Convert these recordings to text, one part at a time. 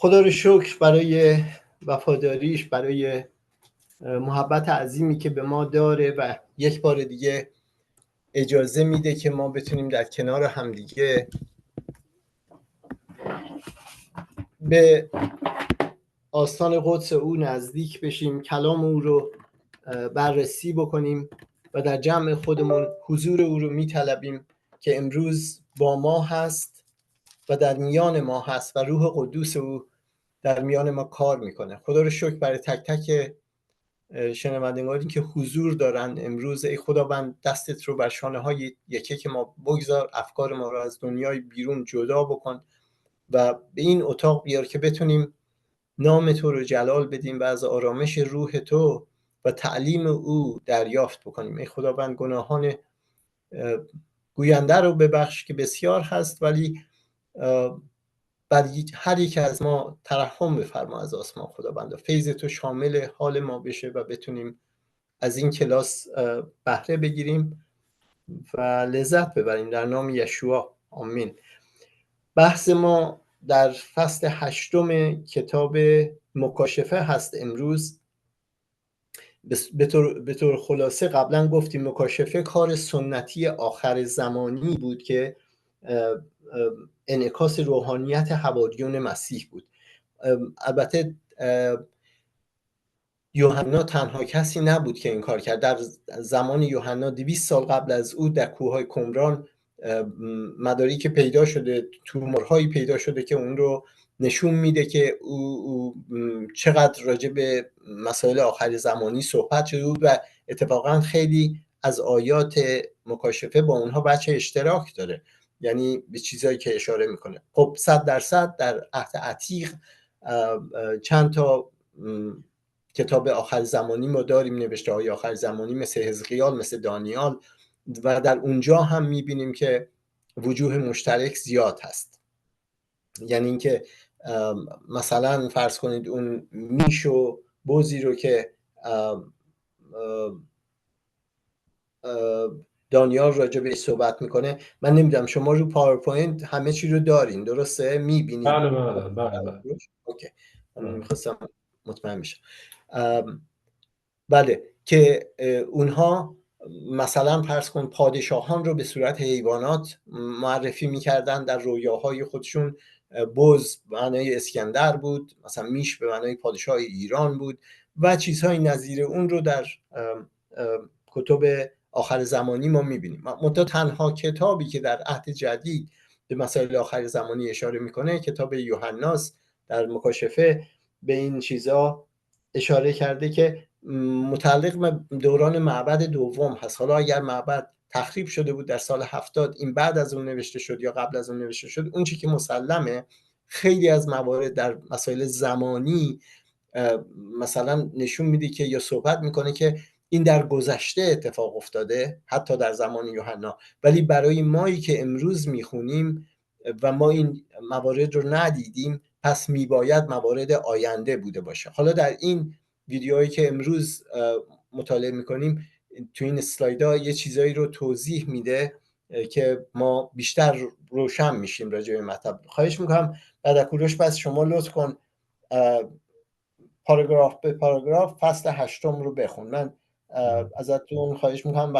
خدا رو شکر برای وفاداریش، برای محبت عظیمی که به ما داره و یک بار دیگه اجازه میده که ما بتونیم در کنار همدیگه به آستان قدس او نزدیک بشیم، کلام او رو بررسی بکنیم و در جمع خودمون حضور او رو میطلبیم که امروز با ما هست و در میان ما هست و روح قدوس او در میان ما کار میکنه. خدا رو شکر برای تک تک شنوندگانی که حضور دارن امروز. ای خداوند دستت رو بر شانه های یکی که ما بگذار، افکار ما رو از دنیای بیرون جدا بکن و به این اتاق بیار که بتونیم نام تو رو جلال بدیم و از آرامش روح تو و تعلیم او دریافت بکنیم. ای خداوند گناهان گوینده رو ببخش که بسیار هست، ولی بر هر یک از ما ترحم بفرما از آسمان خداوند. فیض تو شامل حال ما بشه و بتونیم از این کلاس بهره بگیریم و لذت ببریم در نام یشوع، آمین. بحث ما در فصل 8 کتاب مکاشفه هست امروز. به طور خلاصه قبلا گفتیم مکاشفه کار سنتی آخر زمانی بود که انعکاس روحانیت حواریون مسیح بود. البته یوحنا تنها کسی نبود که این کار کرد. در زمان یوحنا 200 سال قبل از او در کوههای قمران مدارکی پیدا شده، تومورهایی پیدا شده که اون رو نشون میده که او چقدر راجع به مسائل آخر زمانی صحبت شده بود و اتفاقا خیلی از آیات مکاشفه با اونها بچه اشتراک داره، یعنی به چیزایی که اشاره میکنه. خب 100% در عهد عتیق چند تا کتاب آخر زمانی ما داریم، نوشته های آخر زمانی مثل حزقیال، مثل دانیال، و در اونجا هم میبینیم که وجوه مشترک زیاد هست. یعنی اینکه مثلا فرض کنید اون میش و بزی رو که دانیال راجع بهش صحبت میکنه، من نمیدونم شما رو پاورپوینت همه چی رو دارین، درسته؟ میبینید؟ بله. اوکی. من میخواستم مطمئن بشم. بله، که اونها مثلا فرض کن پادشاهان رو به صورت حیوانات معرفی میکردن در رویاهای خودشون. بز به معنای اسکندر بود، مثلا میش به معنای پادشاه ایران بود و چیزهای نظیر اون رو در کتب آخر زمانی ما میبینیم. منتها تنها کتابی که در عهد جدید به مسائل آخر زمانی اشاره میکنه کتاب یوحناست. در مکاشفه به این چیزا اشاره کرده که متعلق به دوران معبد دوم هست. حالا اگر معبد تخریب شده بود در سال 70، این بعد از اون نوشته شد یا قبل از اون نوشته شد، اون چی که مسلمه خیلی از موارد در مسائل زمانی مثلا نشون میده که یا صحبت میکنه که این در گذشته اتفاق افتاده، حتی در زمان یوحنا، ولی برای مایی که امروز میخونیم و ما این موارد رو ندیدیم، پس میباید موارد آینده بوده باشه. حالا در این ویدیوهایی که امروز مطالعه میکنیم تو این اسلایدها یه چیزایی رو توضیح میده که ما بیشتر روشن میشیم راجع به مطلب. خواهش میکنم بعد از کوروش بس شما لطف کن پاراگراف به پاراگراف فصل 8 رو بخون. من ازتون خواهش میکنم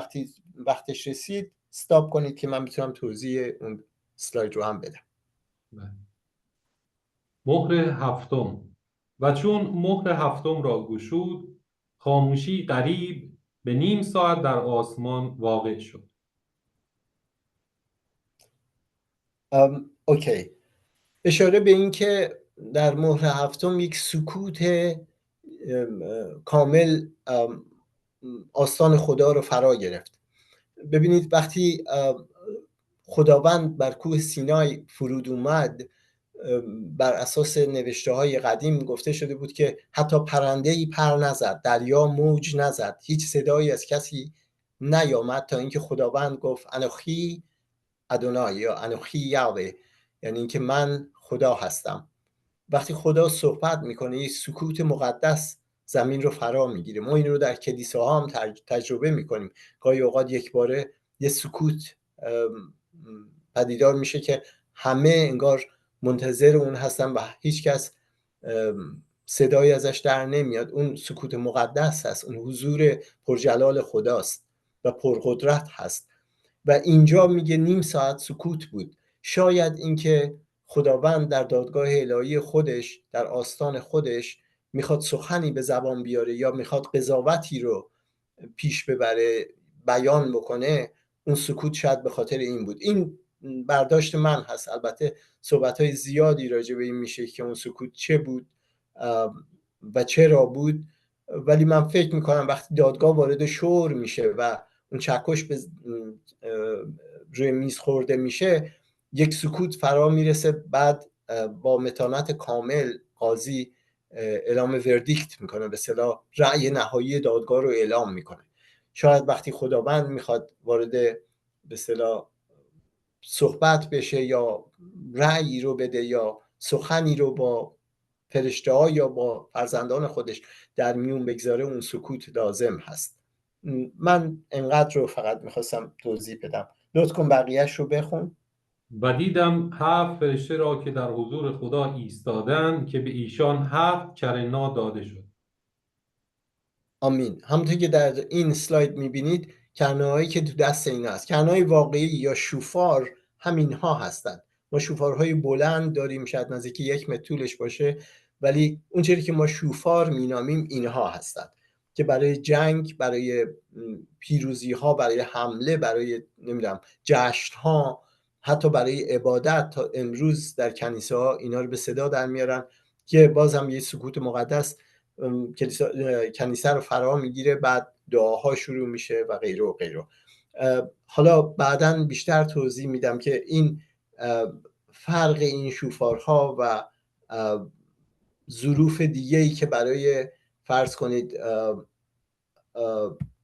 وقتش رسید استاپ کنید که من بتونم توضیح اون اسلاید رو هم بدم. مهر هفتم. و چون مهر هفتم را گشود، خاموشی قریب به نیم ساعت در آسمان واقع شد. اوکی. اشاره به این که در مهر هفتم یک سکوت کامل آستان خدا رو فرا گرفت. ببینید وقتی خداوند بر کوه سینای فرود اومد، بر اساس نوشته های قدیم گفته شده بود که حتی پرنده‌ای پر نزد، دریا موج نزد، هیچ صدایی از کسی نیامد تا اینکه خداوند گفت انوخی ادونای یا انوخی یاوه، یعنی اینکه من خدا هستم. وقتی خدا صحبت میکنه یه سکوت مقدس زمین رو فرا میگیره. ما این رو در کلیساها هم تجربه میکنیم. گاهی اوقات یک باره یه سکوت پدیدار میشه که همه انگار منتظر اون هستن و هیچ کس صدایی ازش در نمیاد. اون سکوت مقدس هست، اون حضور پرجلال خداست و پرقدرت هست. و اینجا میگه نیم ساعت سکوت بود. شاید اینکه خداوند در دادگاه الهی خودش، در آستان خودش میخواد سخنی به زبان بیاره یا میخواد قضاوتی رو پیش ببره، بیان بکنه. اون سکوت شاید به خاطر این بود. این برداشت من هست. البته صحبت‌های زیادی راجع به این میشه که اون سکوت چه بود و چرا بود، ولی من فکر میکنم وقتی دادگاه وارد شور میشه و اون چکش به روی میز خورده میشه، یک سکوت فرا میرسه. بعد با متانت کامل قاضی اعلام وردیکت میکنه، به اصطلاح رأی نهایی دادگاه رو اعلام میکنه. شاید وقتی خداوند میخواد وارد به اصطلاح صحبت بشه یا رأیی رو بده یا سخنی رو با فرشته ها یا با فرزندان خودش در میون بگذاره، اون سکوت لازم هست. من انقدر رو فقط میخواستم توضیح بدم. لطف کن بقیهش رو بخون. و دیدم 7 فرشته را که در حضور خدا ایستادند که به ایشان 7 کرنا داده شد. آمین. همونطور که در این اسلاید میبینید کرنه‌هایی که تو دست اینا هست، کرنه‌های واقعی یا شوفار همینها هستند. ما شوفارهای بلند داریم، شاید نزدیک 1 متر طولش باشه، ولی اون چیزی که ما شوفار مینامیم اینها هستند که برای جنگ، برای پیروزی ها، برای حمله، برای نمیدونم جشن ها، حتی برای عبادت، تا امروز در کنیسه ها اینا رو به صدا در میارن که بازم یه سکوت مقدس کنیسه رو فرا میگیره، بعد دعاها شروع میشه و غیره و غیره. حالا بعداً بیشتر توضیح میدم که این فرق این شوفارها و ظروف دیگه‌ای که برای فرض کنید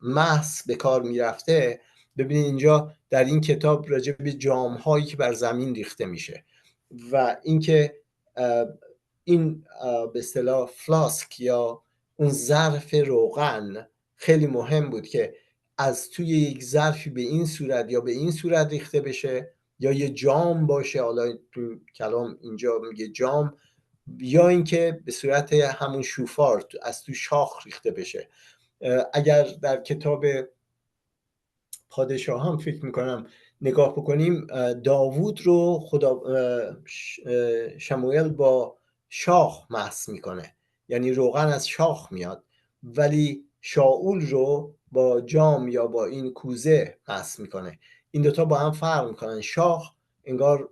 محض به کار میرفته. ببینید اینجا در این کتاب راجع به جام‌هایی که بر زمین ریخته میشه و اینکه این به اصطلاح فلاسک یا اون ظرف روغن خیلی مهم بود که از توی یک ظرفی به این صورت یا به این صورت ریخته بشه، یا یه جام باشه، حالا کلام اینجا میگه جام، یا اینکه به صورت همون شوفار از تو شاخ ریخته بشه. اگر در کتاب پادشاهان فکر میکنم نگاه بکنیم، داوود رو خدا شموئل با شاخ محض میکنه، یعنی روغن از شاخ میاد، ولی شاول رو با جام یا با این کوزه محض میکنه. این دوتا با هم فرق میکنن. شاخ انگار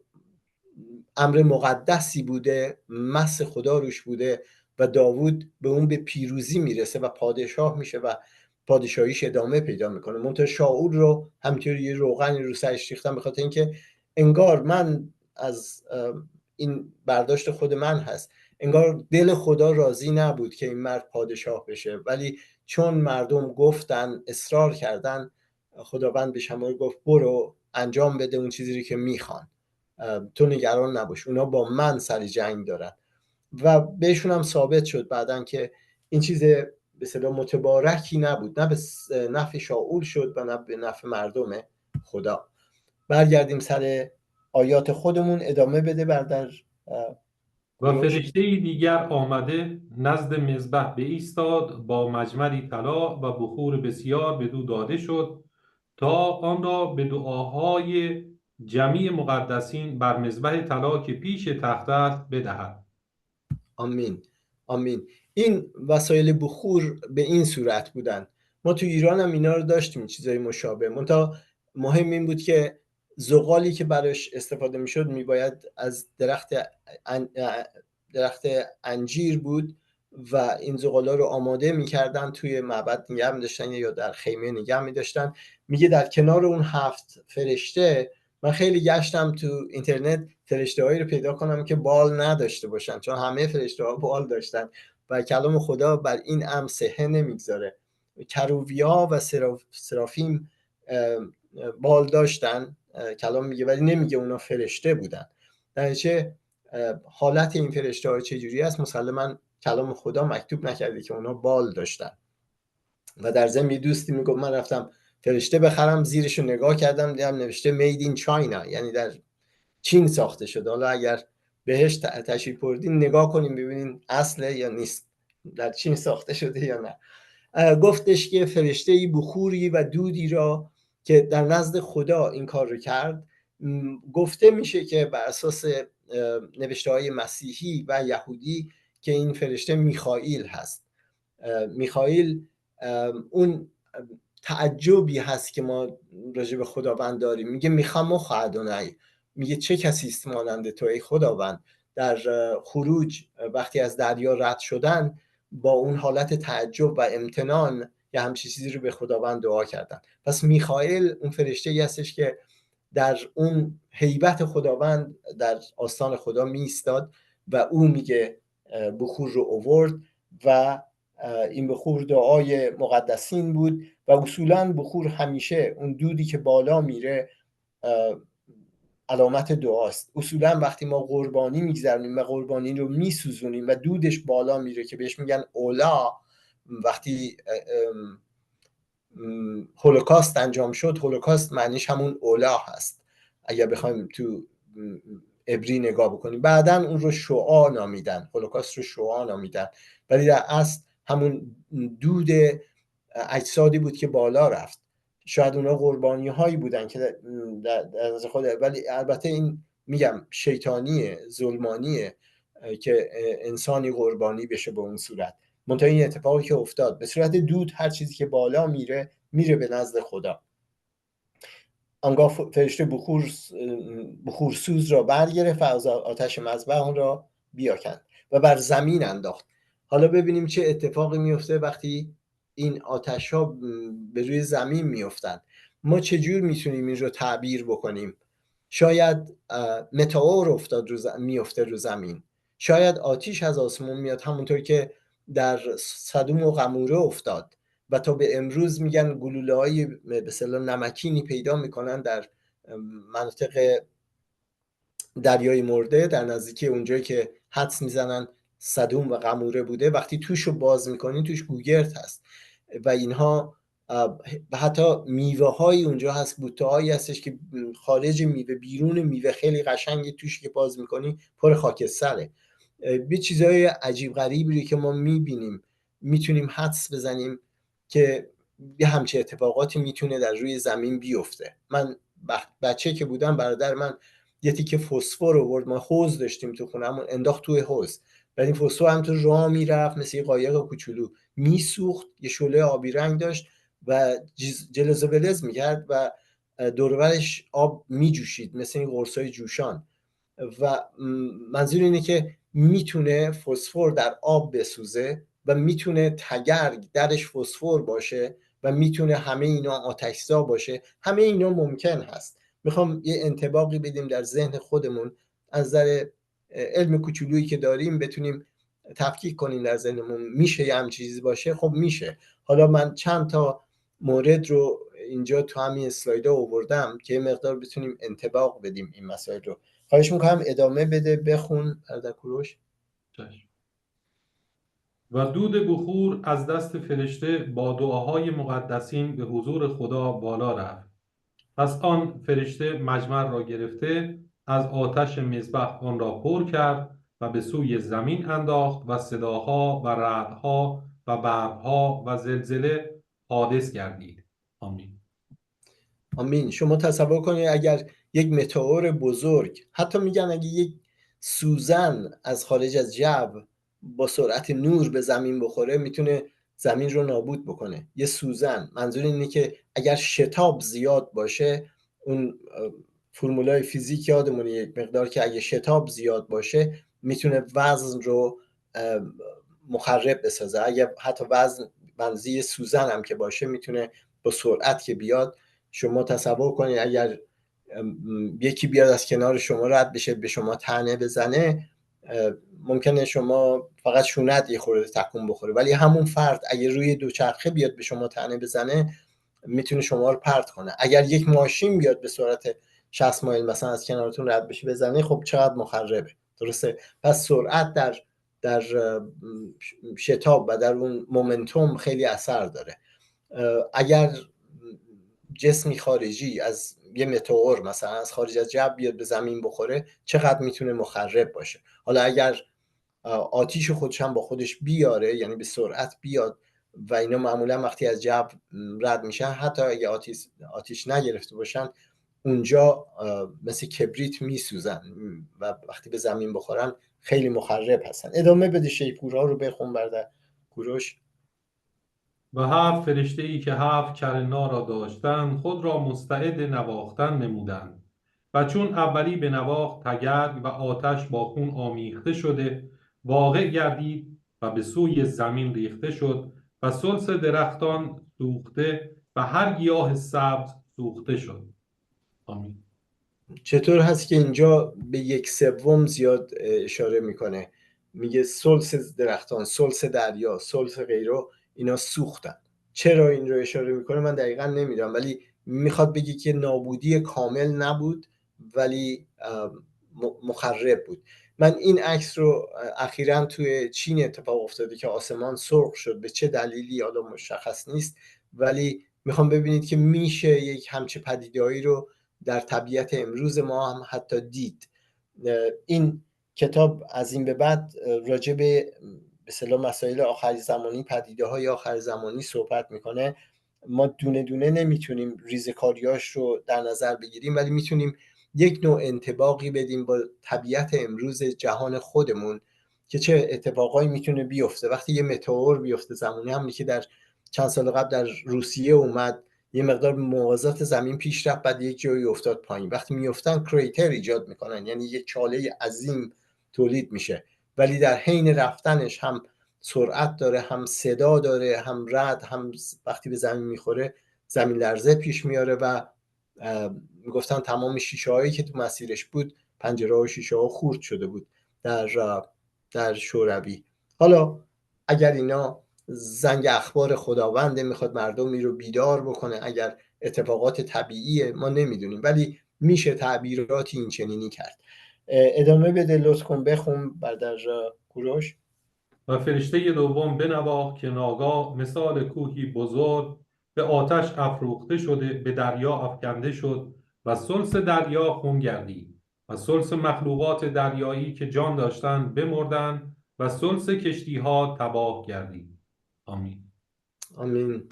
امر مقدسی بوده، مس خدا روش بوده و داوود به اون به پیروزی میرسه و پادشاه میشه و پادشاهیش ادامه پیدا میکنه. منتها شاول رو همینطوری یه روغنی رو سرش ریختن، به خاطر اینکه انگار، من از این برداشت خود من هست، انگار دل خدا راضی نبود که این مرد پادشاه بشه، ولی چون مردم گفتن، اصرار کردن، خداوند به شموئل گفت برو انجام بده اون چیزی که میخوان، تو نگران نباش، اونا با من سر جنگ دارن. و بهشون هم ثابت شد بعدن که این چیز به اصطلاح متبارکی نبود، نه به نفع شاول شد و نه به نفع مردم خدا. برگردیم سر آیات خودمون، ادامه بده در و فرشته دیگر آمده نزد مذبح بایستاد با مجمری طلا و بخور بسیار بدو داده شد تا آن را به دعاهای جمیع مقدسین بر مذبح طلا که پیش تخت است بدهد. آمین. آمین. این وسایل بخور به این صورت بودن. ما تو ایران هم اینا رو داشتیم، چیزای مشابه. منتها مهم این بود که زغالی که براش استفاده میشد میباید از درخت انجیر بود و این زغالا رو آماده میکردن، توی معبد نگه میداشتن یا در خیمه نگه میداشتن. میگه در کنار اون 7 فرشته، من خیلی گشتم تو اینترنت فرشته هایی رو پیدا کنم که بال نداشته باشن، چون همه فرشته ها بال داشتن و کلام خدا بر این امر صحه نمیگذاره. کروبیا و سرافیم بال داشتن، کلام میگه، ولی نمیگه اونا فرشته بودن. در چه حالت این فرشته ها چجوری است مسلما کلام خدا مکتوب نکرده که اونا بال داشتن. و در ضمن یه دوستی میگفت من رفتم فرشته بخرم، زیرش رو نگاه کردم دیدم نوشته made in China، یعنی در چین ساخته شده. حالا اگر بهش تشریف بردین نگاه کنیم ببینین اصله یا نیست، در چین ساخته شده یا نه. گفتش که فرشته بخوری و دودی را که در نزد خدا این کار رو کرد، گفته میشه که بر اساس نوشته های مسیحی و یهودی که این فرشته میخائیل هست. میخائیل اون تعجبی هست که ما راجع به خداوند داریم، میگه میخمخ ادونای، میگه چه کسی است مانند تو ای خداوند. در خروج وقتی از دریا رد شدن با اون حالت تعجب و امتنان یه همچین چیزی رو به خداوند دعا کردن. پس میخائیل اون فرشته ای هستش که در اون هیبت خداوند در آستان خدا می ایستاد و او میگه بخور رو آورد و این بخور دعای مقدسین بود و اصولا بخور همیشه اون دودی که بالا میره علامت دعاست. اصولا وقتی ما قربانی میگذرونیم و قربانی رو میسوزونیم و دودش بالا میره که بهش میگن اولا، وقتی هولوکاست انجام شد، هولوکاست معنیش همون اولا هست اگر بخوایم تو عبری نگاه بکنیم. بعدن اون رو شعاع نامیدن، هولوکاست رو شعاع نامیدن، ولی در اصل همون دود اجسادی بود که بالا رفت. شاید اونا قربانی هایی بودن که در خود، ولی البته این میگم شیطانیه، ظلمانیه که انسانی قربانی بشه به اون صورت. منتها این اتفاقی که افتاد به صورت دود، هر چیزی که بالا میره به نزد خدا. آنگاه فرشته بخورسوز را برگرفت و از آتش مذبح اون را بیاکند و بر زمین انداخت. حالا ببینیم چه اتفاقی میفته وقتی این آتش ها به روی زمین میفتن. ما چجور میتونیم این رو تعبیر بکنیم؟ شاید متئور میفته رو زمین، شاید آتش از آسمون میاد همونطور که در سدوم و قموره افتاد و تا به امروز میگن گلوله های به اصطلاح نمکینی پیدا میکنن در مناطق دریای مرده در نزدیکی اونجایی که حدس میزنن سدوم و قموره بوده. وقتی توش رو باز میکنین توش گوگرد هست و اینها، و حتی میوه های اونجا هست، بوته هایی هستش که خارج میوه بیرون میوه خیلی قشنگی، توش که باز میکنی پر خاکستره. به چیزهای عجیب غریبی که ما میبینیم میتونیم حدس بزنیم که یه همچه اتفاقاتی میتونه در روی زمین بیفته. من بچه که بودم برادر من یه تیکه فسفر آورد، ما حوض داشتیم تو خونمون، انداخت توی حوض و این فسفر هم تو راه میرفت مثل یه قایق کوچولو میسوخت، یه شعله آبی رنگ داشت و جلز و بلز میکرد و دور و برش آب میجوشید مثل این قرصای جوشان. و منظور اینه که میتونه فسفر در آب بسوزه و میتونه تگرگ درش فسفر باشه و میتونه همه اینا آتشزا باشه. همه اینا ممکن هست. میخوام یه انطباقی بدیم در ذهن خودمون، از نظر علم کوچولویی که داریم بتونیم تفکیک کنیم در ذهنمون. میشه یه همچین چیزی باشه؟ خب میشه. حالا من چند تا مورد رو اینجا تو همین اسلایدها آوردم که مقدار بتونیم انطباق بدیم این مسائل رو. خواهش میکنم ادامه بده، بخون برادر کوروش. و دود بخور از دست فرشته با دعاهای مقدسین به حضور خدا بالا رفت. پس آن فرشته مجمر را گرفته از آتش مذبح آن را پر کرد و به سوی زمین انداخت و صداها و رعدها و برقها و زلزله حادث گردید. آمین. آمین. شما تصور کنید اگر یک متئور بزرگ، حتی میگن اگه یک سوزن از خارج از جو با سرعت نور به زمین بخوره میتونه زمین رو نابود بکنه. یه سوزن، منظور اینه که اگر شتاب زیاد باشه، اون فرمولای فیزیک یادمونه یک مقدار که اگه شتاب زیاد باشه میتونه وزن رو مخرب بسازه. اگر حتی وزن بنزی سوزن هم که باشه میتونه با سرعت که بیاد، شما تصور کنید اگر یکی بیاد از کنار شما رد بشه به شما طعنه بزنه، ممکنه شما فقط شونت یه خورده تکون بخوره، ولی همون فرد اگر روی دوچرخه بیاد به شما طعنه بزنه میتونه شما رو پرت کنه. اگر یک ماشین بیاد به سرعت 60 مایل مثلا از کنارتون رد بشه بزنه، خب چقدر مخربه. درسته؟ پس سرعت در شتاب و در اون مومنتوم خیلی اثر داره. اگر جسمی خارجی از یه متئور مثلا از خارج از جو بیاد به زمین بخوره چقدر میتونه مخرب باشه. حالا اگر آتیش خودش هم با خودش بیاره، یعنی به سرعت بیاد و اینا معمولا وقتی از جو رد میشن، حتی اگه آتیش نگرفته باشن اونجا مثل کبریت میسوزن و وقتی به زمین بخورن خیلی مخرب هستن. ادامه بده شیپورها رو بخون برده کوروش. و 7 فرشته ای که 7 کرنا را داشتند خود را مستعد نواختن نمودند و چون اولی به نواخت تگرگ و آتش با خون آمیخته شده واقع گردید و به سوی زمین ریخته شد و ثلث درختان سوخته و هر گیاه سبز سوخته شد. آمین. چطور هست که اینجا به 1/3 زیاد اشاره میکنه، میگه ثلث درختان، ثلث دریا، ثلث غیره اینا سوختن. چرا این رو اشاره میکنه من دقیقا نمیدونم، ولی میخواد بگی که نابودی کامل نبود ولی مخرب بود. من این عکس رو اخیراً توی چین اتفاق افتاده که آسمان سرخ شد، به چه دلیلی حالا مشخص نیست، ولی میخوام ببینید که میشه یک همچه پدیده‌ای رو در طبیعت امروز ما هم حتی دید. این کتاب از این به بعد راجع به اصطلاح مسائل آخر زمانی، پدیده های آخر زمانی صحبت میکنه. ما دونه دونه نمیتونیم ریزکاریاش رو در نظر بگیریم، ولی میتونیم یک نوع انطباقی بدیم با طبیعت امروز جهان خودمون که چه اتفاقایی میتونه بیفته. وقتی یه متئور بیفته زمانی، همونی که در چند سال قبل در روسیه اومد، یه مقدار موازات زمین پیش رفت، بعد یک جایی افتاد پایین. وقتی میافتن کریتر ایجاد میکنن، یعنی یک چاله عظیم تولید میشه، ولی در حین رفتنش هم سرعت داره، هم صدا داره، هم رعد، هم وقتی به زمین میخوره زمین لرزه پیش میاره و میگفتن تمام شیشه هایی که تو مسیرش بود، پنجره ها و شیشه ها خورد شده بود در شوروی. حالا اگر اینا زنگ اخبار خداونده، میخواد مردمی رو بیدار بکنه، اگر اتفاقات طبیعیه ما نمیدونیم، ولی میشه تعبیراتی این چنینی کرد. ادامه بده لطف کن، بخون در کوروش. و فرشته دوم بنواخت که ناگاه مثال کوهی بزرگ به آتش افروخته شده به دریا افکنده شد و ثلث دریا خون گردید و ثلث مخلوقات دریایی که جان داشتند بمردند و ثلث کشتی ها تباه گردید. آمین. آمین.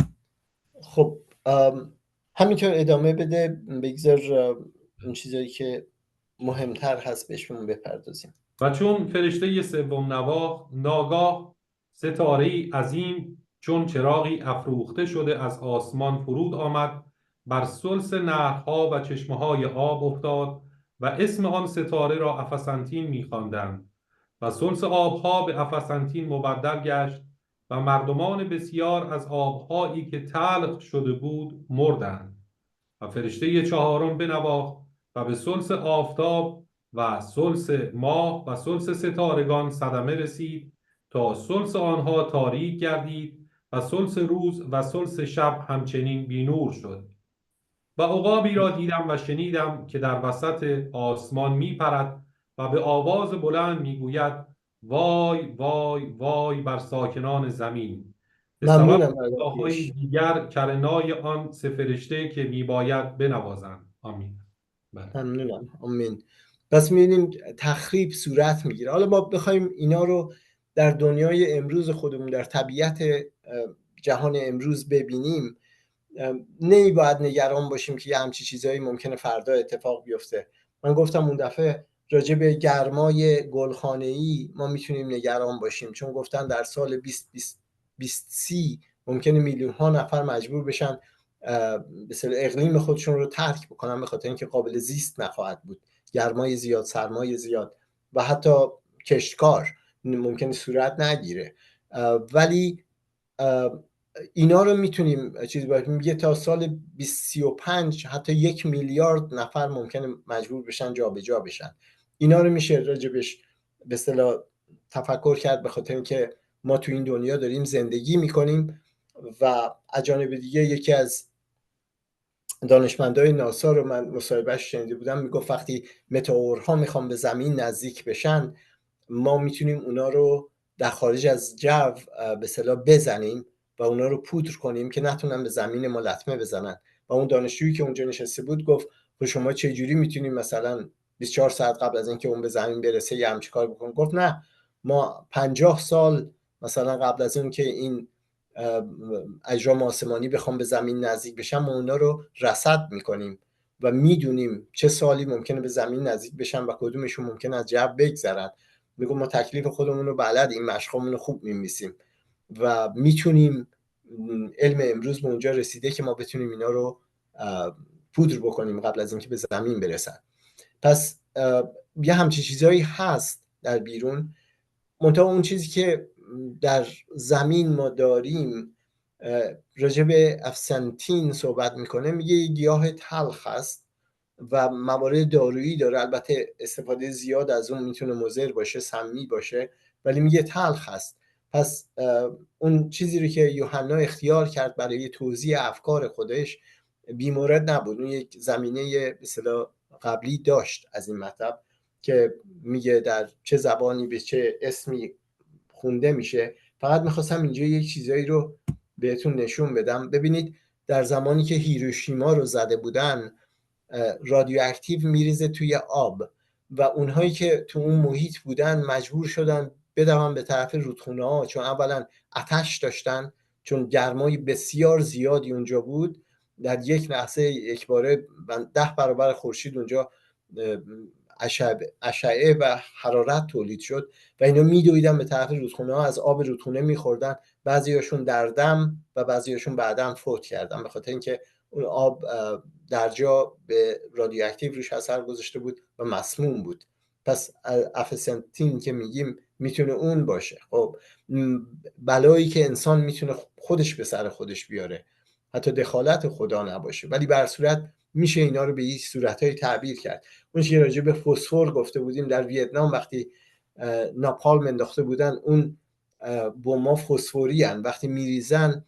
خب همینطور ادامه بده، بگذار این چیزایی که مهمتر هست بهشون بپردازیم. و چون فرشته سوم نواخت ناگاه ستاره‌ای عظیم چون چراغی افروخته شده از آسمان فرود آمد، بر ثلث نهرها و چشمه‌های آب افتاد و اسم آن ستاره را افسنتین می‌خواندند و ثلث آبها به افسنتین مبدل گشت و مردمان بسیار از آبهایی که تلخ شده بود مردند. و فرشته چهارم بنواخت و به ثلث آفتاب و ثلث ماه و ثلث ستارگان صدمه رسید تا ثلث آنها تاریک گردید و ثلث روز و ثلث شب همچنین بینور شد. و عقابی را دیدم و شنیدم که در وسط آسمان می پرد و به آواز بلند می گوید وای وای وای بر ساکنان زمین به سبب ممنونم. خداهای دیگر کرنای آن سه فرشته که می باید بنوازند. آمین. بله. ممنونم. آمین. پس می‌بینیم تخریب صورت میگیره. حالا ما بخوایم اینا رو در دنیای امروز خودمون، در طبیعت جهان امروز ببینیم، نمی‌باید نگران باشیم که یه همچی چیزایی ممکنه فردا اتفاق بیفته. من گفتم اون دفعه راجع به گرمای گلخانه‌ای ما میتونیم نگران باشیم، چون گفتن در سال 2030 ممکنه میلیون ها نفر مجبور بشن به اصطلاح اقلیم خودشون رو ترک بکنن به خاطر اینکه قابل زیست نخواهد بود. گرمای زیاد، سرمای زیاد و حتی کشتکار ممکنه صورت نگیره. ولی اینا رو میتونیم چیزی باید میگه تا سال 2035 حتی 1 میلیارد نفر ممکنه مجبور بشن جابجا بشن. اینا رو میشه راجبش به اصطلاح تفکر کرد، به خاطر اینکه ما تو این دنیا داریم زندگی میکنیم و از جانب دیگه یکی از دانشمندای ناسا رو من مصاحبهش شنیده بودم، میگفت وقتی متئورها میخوان به زمین نزدیک بشن ما میتونیم اونا رو در خارج از جو به اصطلاح بزنیم و اونا رو پودر کنیم که نتونن به زمین ما لطمه بزنن و اون دانشجویی که اونجا نشسته بود گفت خب شما چه جوری میتونید مثلا 24 ساعت قبل از اینکه اون به زمین برسه یه همچین کار بکنید؟ گفت نه، ما 50 سال مثلا قبل از اون که این اجرام آسمانی بخوام به زمین نزدیک بشن ما اونا رو رصد میکنیم و میدونیم چه سالی ممکنه به زمین نزدیک بشن و کدومشون ممکنه از جو بگذرن. میگم ما تکلیف خودمون رو بلد، این مشقامون رو خوب میمیسیم و میتونیم، علم امروز به اونجا رسیده که ما بتونیم اینا رو پودر بکنیم قبل از اینکه به زمین برسن. پس یه همچین چیزهایی هست در بیرون، منتها اون چیزی که در زمین ما داریم راجع به افسنتین صحبت میکنه، میگه یه گیاه تلخ هست و موارد دارویی داره، البته استفاده زیاد از اون میتونه مضر باشه، سمی باشه، ولی میگه تلخ هست. پس اون چیزی رو که یوحنا اختیار کرد برای توضیح افکار خودش بیمورد نبود، اون یک زمینه به اصطلاح قبلی داشت از این مطلب که میگه در چه زبانی به چه اسمی خونده میشه. فقط میخواستم اینجا یک چیزایی رو بهتون نشون بدم. ببینید در زمانی که هیروشیما رو زده بودن رادیواکتیو میریزه توی آب و اونهایی که تو اون محیط بودن مجبور شدن بدون به طرف رودخونه ها، چون اولا آتش داشتن، چون گرمای بسیار زیادی اونجا بود، در یک لحظه یکباره 10 برابر خورشید اونجا اشعه و حرارت تولید شد و اینا میدویدن به طرف رودخونه ها، از آب رودخونه میخوردن، بعضیاشون در دم و بعضیاشون بعداً فوت کردن به خاطر اینکه اون آب در جا به رادیواکتیو روش اثر گذاشته بود و مسموم بود. پس افسنتین که میگیم میتونه اون باشه. خب بلایی که انسان میتونه خودش به سر خودش بیاره، حتی دخالت خدا نباشه، ولی به هر صورت میشه اینا رو به این صورتهای تعبیر کرد. اون چیزی راجع به فسفر گفته بودیم در ویتنام وقتی ناپالم انداخته بودن، اون بمب‌ها فسفوری ان، وقتی میریزن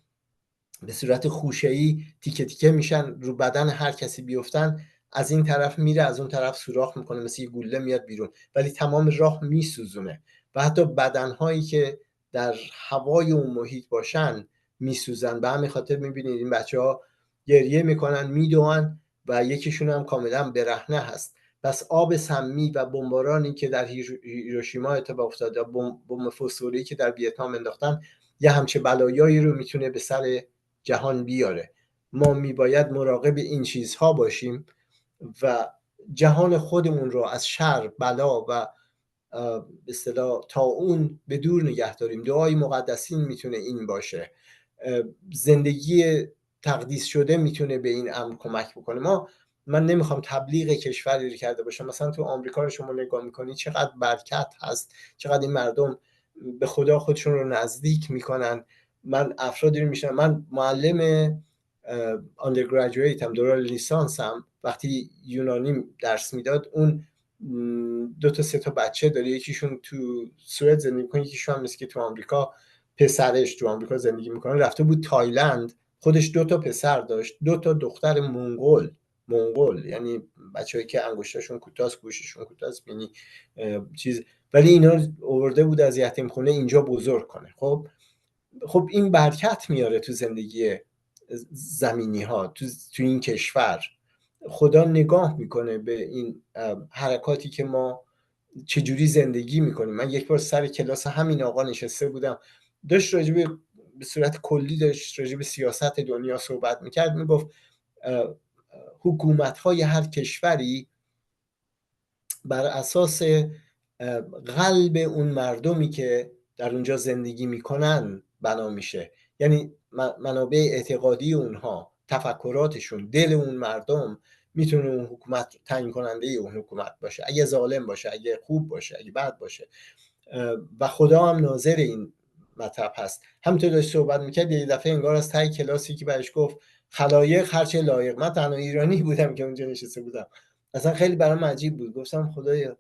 به صورت خوشه‌ای تیکه تیکه میشن، رو بدن هر کسی بیفتن از این طرف میره از اون طرف سوراخ میکنه، مثل یه گوله میاد بیرون، ولی تمام راه میسوزونه و حتی بدنهایی که در هوای اون محیط باشن میسوزن. به همین خاطر میبینید این بچه‌ها گریه میکنن، میدوئن و یکیشون هم کاملا برهنه هست. پس آب سمی و بمبارانی که در هیروشیما اتفاق افتاد، بمب فسفوری که در ویتنام انداختن، یه همچه بلایایی رو میتونه به سر جهان بیاره. ما میباید مراقب این چیزها باشیم و جهان خودمون رو از شر، بلا و به اصطلاح طاعون به دور نگه داریم. دعای مقدسین میتونه این باشه، زندگی تقدیس شده میتونه به این امر کمک بکنه. من نمیخوام تبلیغ کشوری رو کرده باشم، مثلا تو آمریکا رو شما نگاه میکنی چقدر برکت هست، چقدر این مردم به خدا خودشون رو نزدیک میکنن. من افرادی رو میشنم، من معلم undergraduate هم، دوره لیسانس هم، وقتی یونانی درس میداد، اون 2 تا 3 تا بچه داره، یکیشون تو سوئد زندگی میکنه، یکیشون هم مثل که تو آمریکا، پسرش تو آمریکا زندگی میکنه، رفته بود تایلند، خودش 2 تا پسر داشت، 2 تا دختر منگول، یعنی بچه‌ای که انگشتاشون کوتاست، گوششون کوتاست، یعنی چیز، ولی اینا آورده بود از یتیم خونه اینجا بزرگ کنه. خب این برکت میاره تو زندگی زمینی ها، تو این کشور. خدا نگاه میکنه به این حرکاتی که ما چجوری زندگی میکنیم. من یک بار سر کلاس همین آقا نشسته بودم، داشت راجع به صورت کلی داشت راجع به سیاست دنیا صحبت میکرد، میگفت حکومت های هر کشوری بر اساس قلب اون مردمی که در اونجا زندگی میکنن بنا میشه، یعنی منابع اعتقادی اونها، تفکراتشون، دل اون مردم میتونه اون حکومت تعیین کننده اون حکومت باشه، اگه ظالم باشه، اگه خوب باشه، اگه بد باشه. و خدا هم ناظر این مطلب هست. همونطور داشت صحبت میکرد یه دفعه انگار از ته کلاسی که برش گفت خلایق هرچه لایق. من تنها ایرانی بودم که اونجا نشسته بودم، اصلا خیلی برام عجیب بود. گفتم خدایا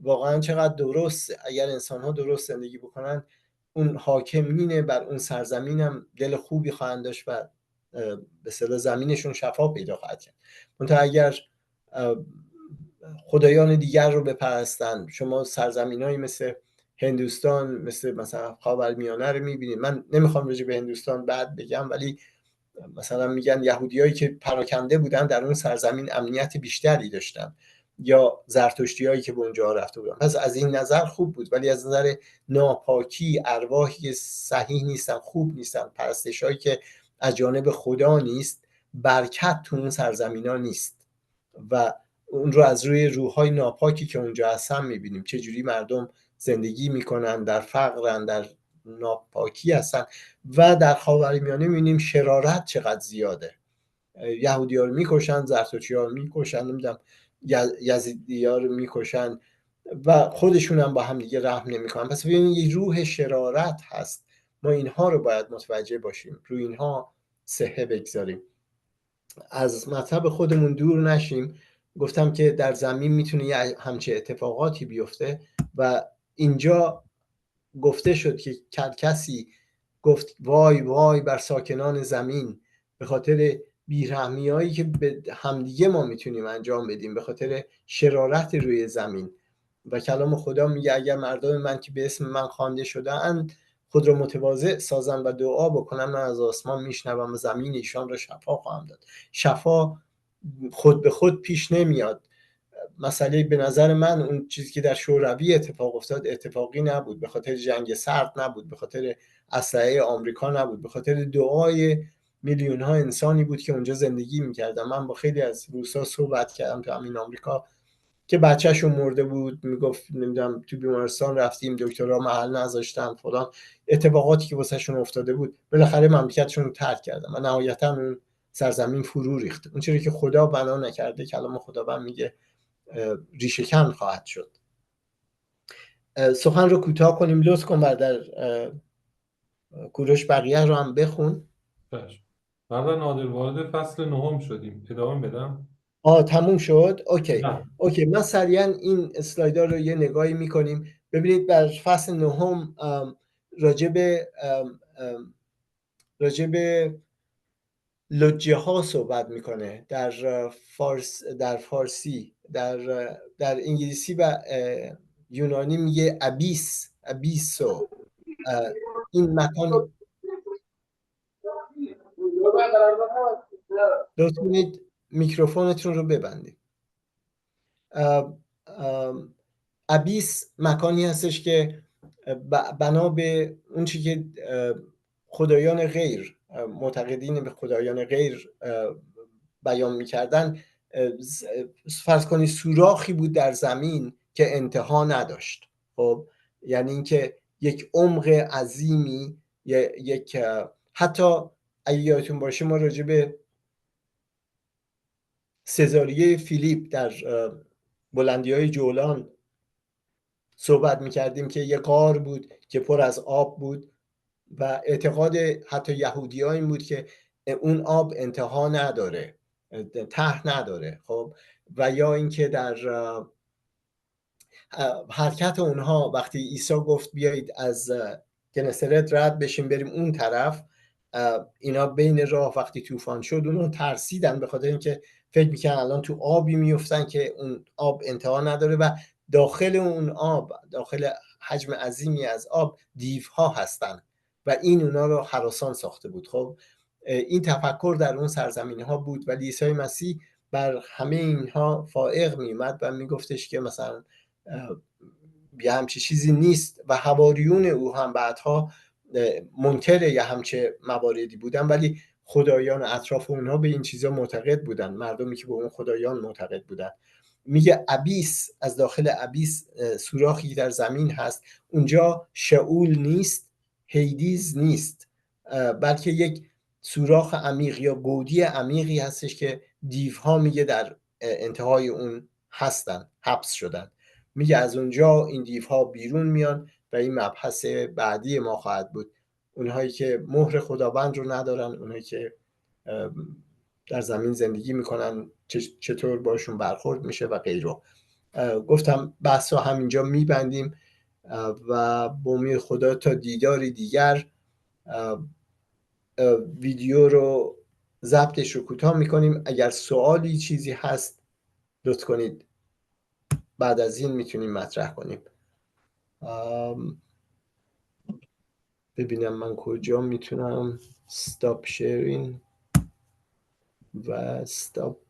واقعا چقدر درست، اگر انسان ها درست زندگی بکنن، اون حاکمین بر اون سرزمینم دل خوبی خواهند داشت و به اصطلاح زمینشون شفا پیدا خواهد کرد. منتها اگر خدایان دیگر رو بپرستن، شما سرزمینایی مثل هندوستان، مثلا خاورمیانه رو میبینید. من نمیخوام راجع به هندوستان بعد بگم، ولی مثلا میگن یهودیایی که پراکنده بودن در اون سرزمین امنیت بیشتری داشتن، یا زرتشتیایی که به اونجا رفته بودن. پس از این نظر خوب بود، ولی از نظر ناپاکی، ارواحی که صحیح نیستن، خوب نیستن، پرستشایی که از جانب خدا نیست، برکت تو اون سرزمینا نیست. و اون رو از روی روح‌های ناپاکی که اونجا هستن میبینیم، چجوری مردم زندگی میکنن، در فقرن، در ناپاکی هستن. و در خاورمیانه میبینیم شرارت چقدر زیاده، یهودی ها رو میکشن، زرتشتی ها رو میکشن، نمیدونم یزیدی ها رو میکشن و خودشون هم با هم دیگه رحم نمیکنن. پس ببینید یه روح شرارت هست، ما اینها رو باید متوجه باشیم، روی اینها صحه بگذاریم، از مطلب خودمون دور نشیم. گفتم که در زمین میتونه یه همچه اتفاقاتی بیفته و اینجا گفته شد که کسی گفت وای وای بر ساکنان زمین، به خاطر بیرحمیایی که به همدیگه ما میتونیم انجام بدیم، به خاطر شرارت روی زمین. و کلام خدا میگه اگر مردم من که به اسم من خوانده شده‌اند خود را متواضع سازند و دعا بکنن، من از آسمان میشنوم و زمین ایشان را شفا خواهم داد. شفا خود به خود پیش نمیاد. مسئله به نظر من اون چیزی که در شوروی اتفاق افتاد اتفاقی نبود، به خاطر جنگ سرد نبود، به خاطر اسلحه آمریکا نبود، به خاطر دعای میلیون ها انسانی بود که اونجا زندگی میکردن. من با خیلی از روسا صحبت کردم تو همین آمریکا که بچهشون مرده بود، میگفت نمیدونم تو بیمارستان رفتیم دکترها محل نذاشتن فلان، اتفاقاتی که واسهشون افتاده بود. بالاخره مملکتشون رو ترک کردن و نهایتا اون سرزمین فرو ریخت. اون چیزی که خدا بنا نکرده، کلام خداوند میگه ریشه‌کن خواهد شد. سخن رو کوتاه کنیم، لطف کن و در کوروش بقیه رو هم بخون. برادر نادر وارد فصل 9 شدیم، ادامه بدم؟ تموم شد. اوکی. نه. اوکی، من سریعا این اسلایدها رو یه نگاهی میکنیم. ببینید در فصل 9 راجب لجه ها صحبت میکنه در فارسی، در انگلیسی و یونانی میگه ابیسو. این مکان، لطف کنید میکروفونتون رو ببندید. ابیس مکانی هستش که بنا به اون چی که خدایان غیر، معتقدین به خدایان غیر بیان میکردن، فرض کنید سوراخی بود در زمین که انتها نداشت. خب یعنی اینکه یک عمق عظیمی، یک حتی اگه یادتون باشه ما راجع به سزاریه فیلیپ در بلندی‌های جولان صحبت میکردیم که یه غار بود که پر از آب بود و اعتقاد حتی یهودی‌ها این بود که اون آب انتها نداره، ته نداره. خب و یا اینکه در حرکت اونها وقتی عیسی گفت بیایید از گنسرت رد بشیم بریم اون طرف، اینا بین راه وقتی طوفان شد اونها ترسیدن، به خاطر اینکه فکر میکنن الان تو آبی میفتن که اون آب انتها نداره و داخل اون آب، داخل حجم عظیمی از آب، دیوها هستن و این اونا رو هراسان ساخته بود. خب این تفکر در اون سرزمین ها بود، ولی عیسی مسیح بر همه اینها فائق میومد و میگفتش که مثلا یه همچی چیزی نیست و حواریون او هم بعدها منکر یه همچه مواردی بودن، ولی خدایان اطراف اونها به این چیزا معتقد بودن، مردمی که به اون خدایان معتقد بودن. میگه ابیس، از داخل ابیس سوراخی در زمین هست، اونجا شئول نیست، هیدیز نیست، بلکه یک سوراخ عمیق یا گودی عمیقی هستش که دیوها میگه در انتهای اون هستن، حبس شدن. میگه از اونجا این دیوها بیرون میان و این مبحث بعدی ما خواهد بود. اونهایی که مهر خداوند رو ندارن، اونهایی که در زمین زندگی میکنن چطور باشون برخورد میشه و غیره. گفتم بحث رو همینجا میبندیم و با امید خدا تا دیداری دیگر ویدیو رو ضبطش رو کوتاه میکنیم. اگر سوالی چیزی هست لطف کنید بعد از این میتونیم مطرح کنیم. ببینم من کجا میتونم stop sharing. و استاپ